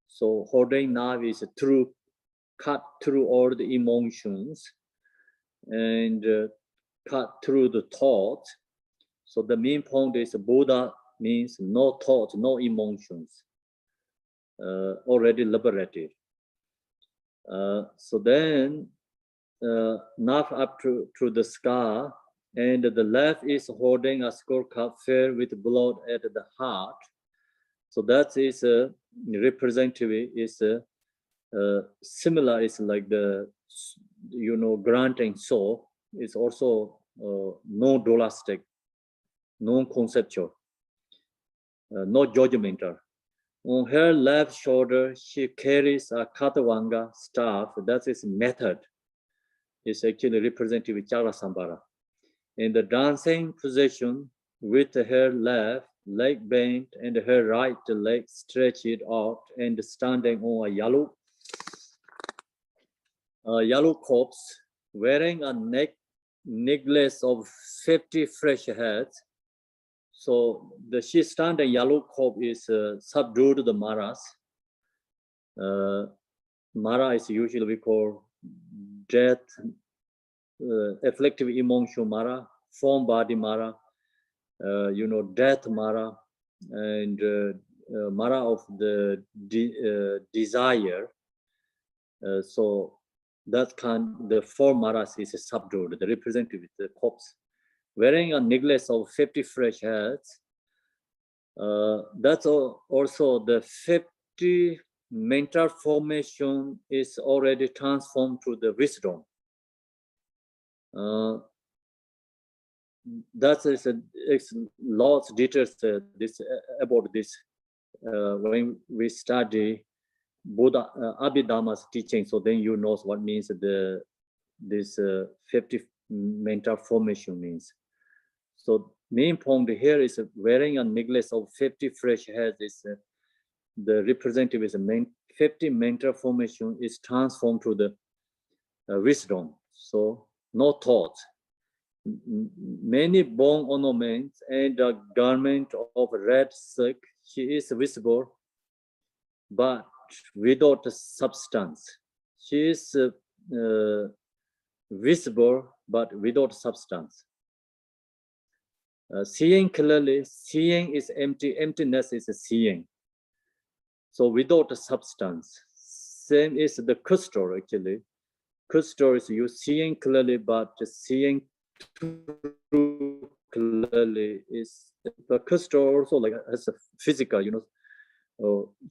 So holding knife is through, cut through all the emotions and cut through the thoughts. So the main point is Buddha means no thoughts, no emotions, already liberated. So then knife up to the sky, and the left is holding a skull cup filled with blood at the heart. So that is representative, is similar, is like the granting soul, is also non-dualistic, non-conceptual, not judgmental. On her left shoulder, she carries a katawanga staff. That is method. It's actually representative Chakra Sambhara. In the dancing position, with her left leg bent and her right leg stretched out and standing on a yellow corpse, wearing a necklace of 50 fresh heads. So the she standing yellow corpse is subdued the maras. Mara is usually we call death, afflictive emotion Mara, form body Mara, death Mara, and Mara of the desire. So that the four Maras is subdued, the representative, the corpse. Wearing a necklace of 50 fresh heads. That's also the 50 mental formation is already transformed to the wisdom. That is it's lots of details about this when we study Buddha Abhidhamma's teaching. So then you know what means this 50 mental formation means. So main point here is wearing a necklace of 50 fresh heads is the representative is 50 mental formation is transformed to the wisdom. So no thoughts. Many bone ornaments and a garment of red silk. She is visible, but without substance. She is visible, but without substance. Seeing clearly, seeing is empty, emptiness is seeing. So without substance. Same is the crystal actually. Crystal is you seeing clearly, but seeing too clearly is the crystal also like has a physical,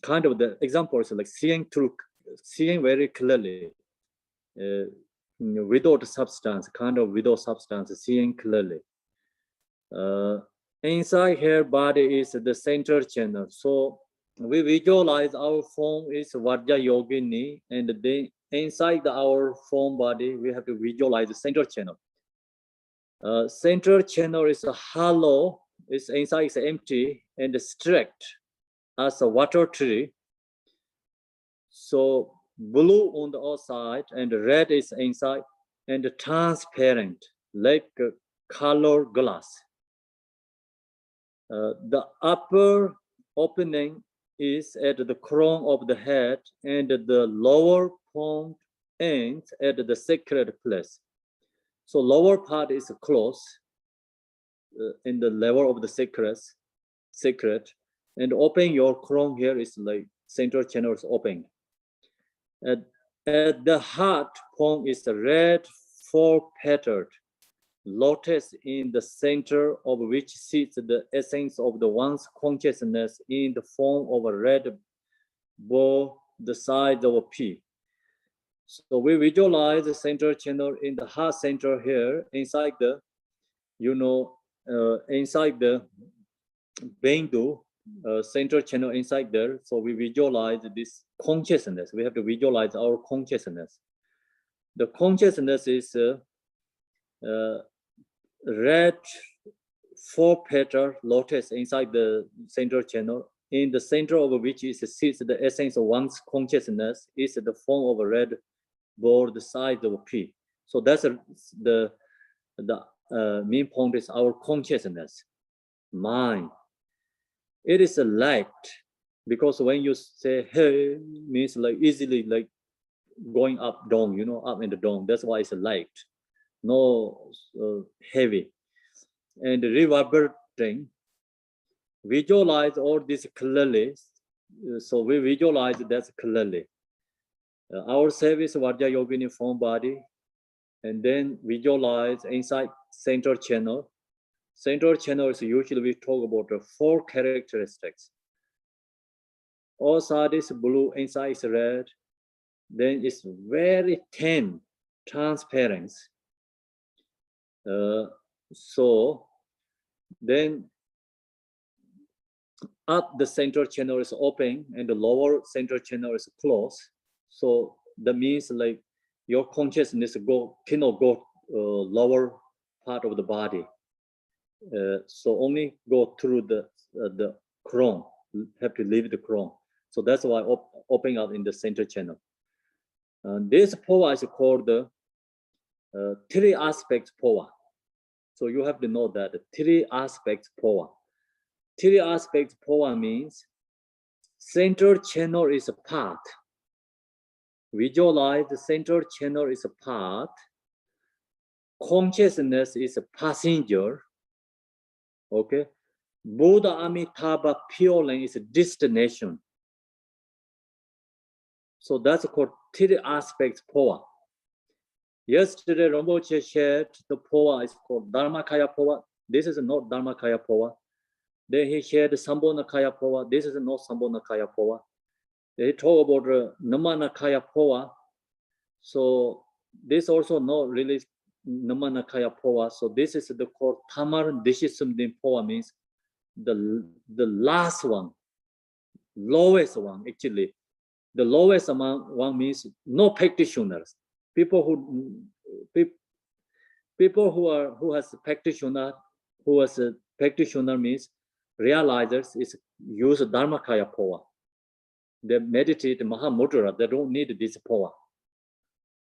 kind of the example is like seeing very clearly, without substance, kind of without substance, seeing clearly. Inside her body is the center channel. So we visualize our form is Vajra Yogini, and then inside our form body, we have to visualize the center channel. Center channel is a hollow, its inside is empty and strict as a water tree. So blue on the outside and red is inside and transparent like color glass. The upper opening is at the crown of the head and the lower point ends at the sacred place. So lower part is closed in the level of the sacred, and open your crown here is like center channel is open. At the heart point is red 4-petaled lotus in the center of which sits the essence of the one's consciousness in the form of a red ball the size of a pea. So we visualize the central channel in the heart center here, inside the, inside the Bindu, central channel inside there. So we visualize this consciousness. We have to visualize our consciousness. The consciousness is red 4-petal lotus inside the central channel, in the center of which sits the essence of one's consciousness, is the form of a red ball the size of a pea. So that's the main point is our consciousness, mind. It is a light, because when you say hey, means like easily like going up down, up and down. That's why it's a light, no heavy. And reverberating, visualize all this clearly. So we visualize that clearly. Our service Vajra Yogini form body, and then visualize inside central channel. Central channel is usually we talk about the 4 characteristics. Outside is blue, inside is red. Then it's very thin, transparent. So then up the central channel is open and the lower central channel is closed. So that means like your consciousness cannot go lower part of the body. So only go through the crown, have to leave the crown. So that's why opening up in the central channel. This Phowa is called the 3 aspects Phowa. So you have to know that 3 aspects Phowa. 3 aspects Phowa means central channel is a part. Visualize the central channel is a part. Consciousness is a passenger. Okay. Buddha Amitabha Pure Land is a destination. So that's called 3 aspects Phowa. Yesterday, Rinpoche shared the Phowa is called Dharmakaya Phowa. This is not Dharmakaya Phowa. Then he shared the Sambhonakaya Phowa. This is not Sambhonakaya Phowa. He talked about Namanakaya Phowa. So this also not really Namanakaya Phowa. So this is the called Tamar Dishisumdin Phowa, means the last one, lowest one actually. The lowest amount one means no practitioners. People who has a practitioner, means realizers is use Dharmakaya Phowa. They meditate Mahamudra, they don't need this Phowa.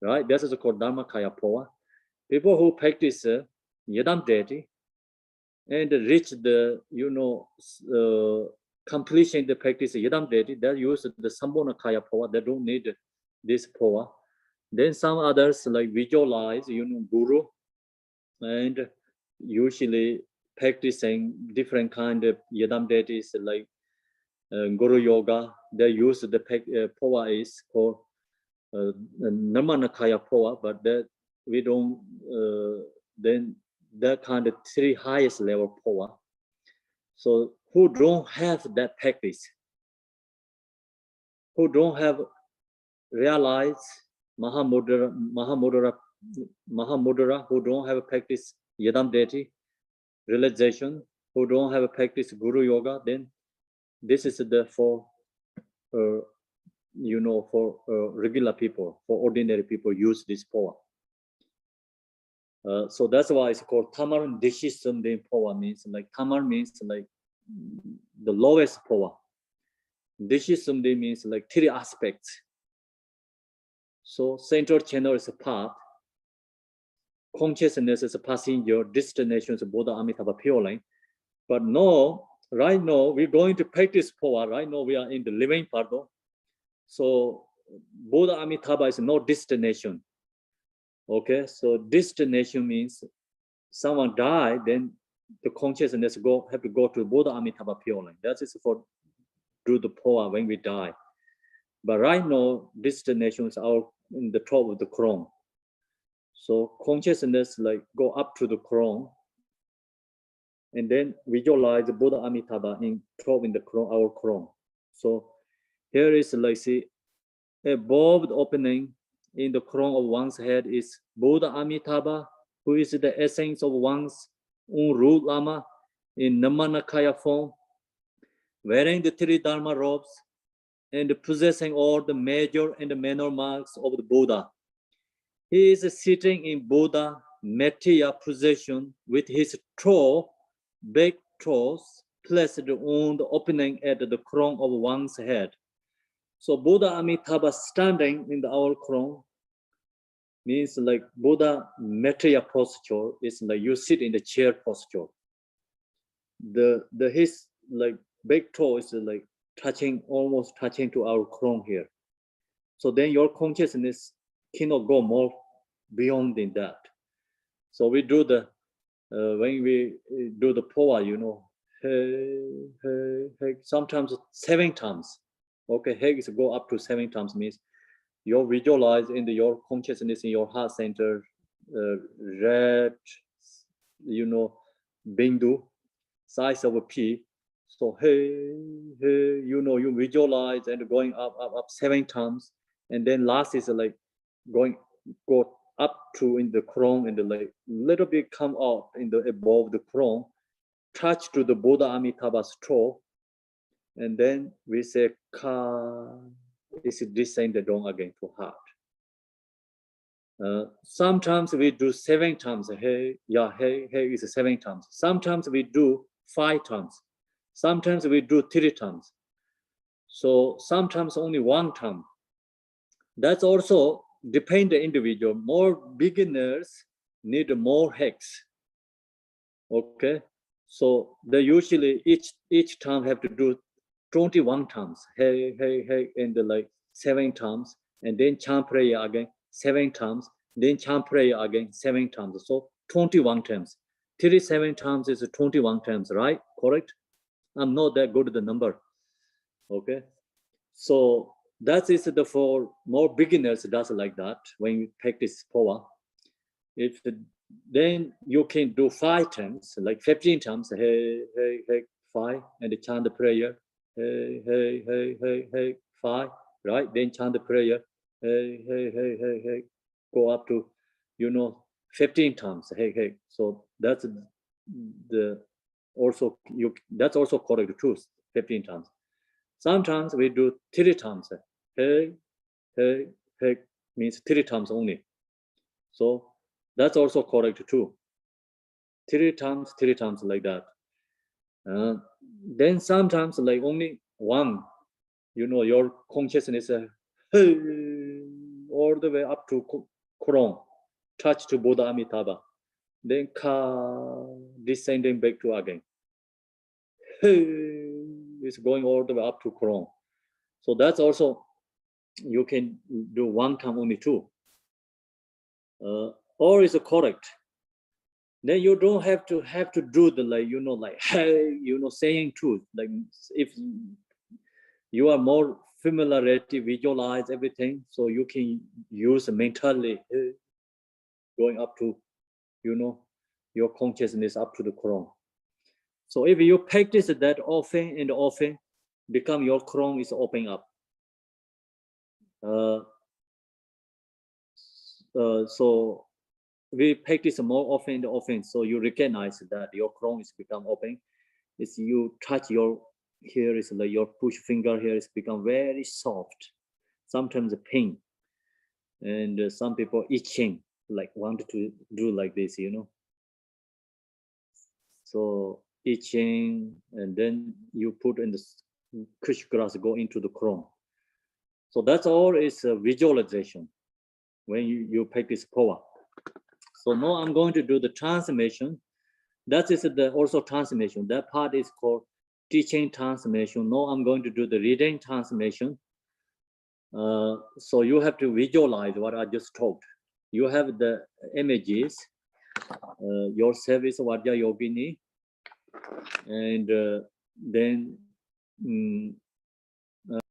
Right? This is called Dharmakaya Phowa. People who practice Yadam deity and reach the, completion the practice Yadam deity, they use the Sambhonakaya Phowa, they don't need this Phowa. Then some others like visualize, Guru, and usually practicing different kind of Yadam deities like Guru Yoga. They use the Phowa is called Namanakaya Phowa, but that we don't, then that kind of 3 highest level Phowa. So who don't have that practice, who don't have realized Mahamudra, who don't have a practice Yadam deity, realization, who don't have a practice Guru Yoga, then this is the for regular people, for ordinary people use this Phowa. So that's why it's called Tamar Dishisumdin Phowa, means like Tamar means like the lowest Phowa. Dishisumdin means like 3 aspects. So central channel is a part, consciousness is a passenger, destination is Buddha Amitabha Pure Land. But no, right now we're going to practice Phowa. Right now we are in the living part. So Buddha Amitabha is no destination. Okay, so destination means someone died, then the consciousness have to go to Buddha Amitabha Pure Land. That is for do the Phowa when we die. But right now, destination is in the top of the crown. So consciousness like go up to the crown, and then visualize Buddha Amitabha in the crown, our crown. So here is like see above the opening in the crown of one's head is Buddha Amitabha, who is the essence of one's own root Lama in Namanakaya form, wearing the three Dharma robes and possessing all the major and the minor marks of the Buddha. He is sitting in Buddha Metteyya position with his back toes placed on the opening at the crown of one's head. So Buddha Amitabha standing in our crown means like Buddha Metteyya posture is like you sit in the chair posture. His like back toe is like almost touching to our crown here. So then your consciousness cannot go more beyond than that. So we do the when we do the Phowa, you know, hey, hey, hey, sometimes 7 times. Okay, hey is go up to 7 times means you visualize in your consciousness in your heart center, red, you know, bindu, size of a pea. So hey, hey, you know, you visualize and going up 7 times, and then last is like go up to in the crown and like little bit come out in the above the crown, touch to the Buddha Amitabha's toe, and then we say ka. Is descend down again to heart. Sometimes we do 7 times. Hey, yeah, hey, hey is 7 times. Sometimes we do 5 times. Sometimes we do 3 times. So sometimes only 1 time. That's also depend the individual. More beginners need more hex. Okay, so they usually each time have to do 21 times. Hey, hey, hey, and like 7 times, and then chant prayer again 7 times, then chant prayer again 7 times. So 21 times. 37 times is 21 times, right? Correct? I'm not that good at the number. Okay, so that is the for more beginners does like that when you practice Phowa. If then you can do 5 times, like 15 times. Hey, hey, hey, 5, and chant the prayer. Hey, hey, hey, hey, hey, 5, right? Then chant the prayer. Hey, hey, hey, hey, hey. Go up to, 15 times. Hey, hey. So that's the also that's also correct truth. 15 times. Sometimes we do 3 times. Hey, hey, hey means 3 times only. So that's also correct too. 3 times like that. Then sometimes like only 1, your consciousness all the way up to crown, touch to Buddha Amitabha. Then descending back to again. It's going all the way up to crown. So that's also, you can do 1 time only too. Or is correct. Then you don't have to do the like hey, saying truth. Like if you are more familiarity, visualize everything, so you can use mentally going up to your consciousness up to the crown. So if you practice that often and often, become your crown is opening up. So we practice more often and often, so you recognize that your crown is become open. It's you touch your here is like your push finger here is become very soft. Sometimes a pain, and some people itching, like wanted to do like this, So itching, and then you put in the kush grass, go into the crown. So that's all is a visualization when you practice Phowa. So now I'm going to do the transformation. That is the also transformation. That part is called teaching transformation. Now I'm going to do the reading transformation. So you have to visualize what I just talked. You have the images, yourself is Vajra Yogini, and then